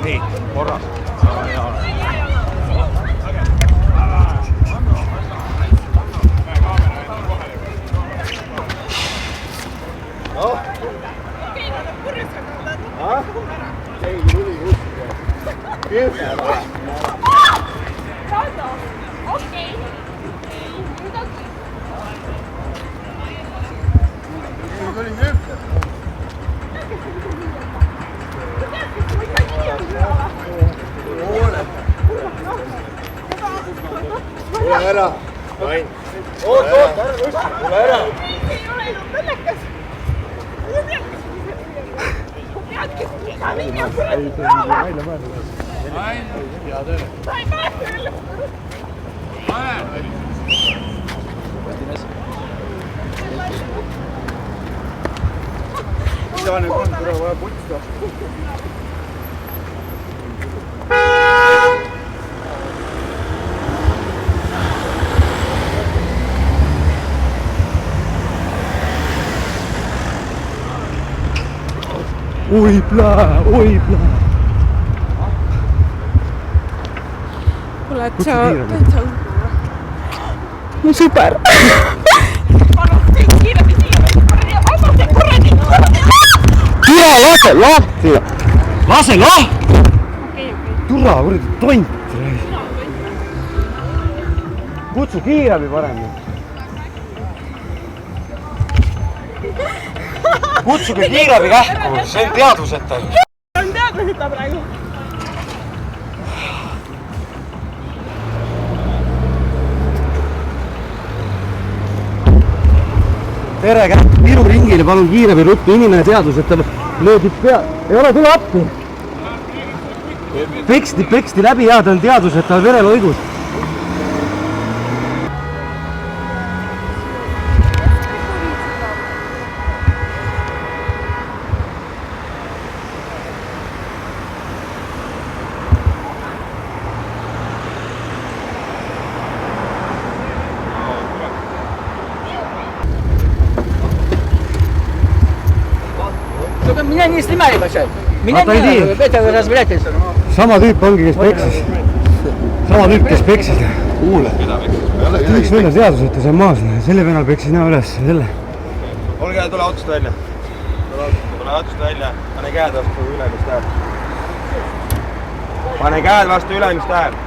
Nii, korras. Tule ära! Ain! Oot! Tule ära! Ei ole ju tõlekas! Ma ei tea, kas iga mingi on Ain! Hea töö! ma ei mäleta jälle! Ain! Mida nüüd on? Tule vaja putsta! Oi plää! Kuule, et sa... Mu super! Palun, kiiresti siia! Vabanduse, kuradi! Türa, lase lahti! Lase lahti! Okei. Türa, kuradi tont! Kutsu kiirabi paremini! Kutsuge kiirabi kähku, see on teadvuseta. On teadvuseta praegu. Tere kähku Viru ringile, palun kiirabi ruttu, inimene teadvuseta löödib pea. Ei ole, tule appi! Peksti läbi, jaa, ta on teadvuseta, vereloigus. Меня не снимали, Башай. Меня Отойди. не это разбирательство. Sama tüüp ongi, kes peksis. Sama tüüp, kes peksis. Kuule. Üks venna teadvuseta, see on maas. Selle vennal peksis näo üles. Selle. Olge, tule autost välja. Tule autost välja. Pane käed vastu ülemist hääl. Pane käed vastu ülemist hääl.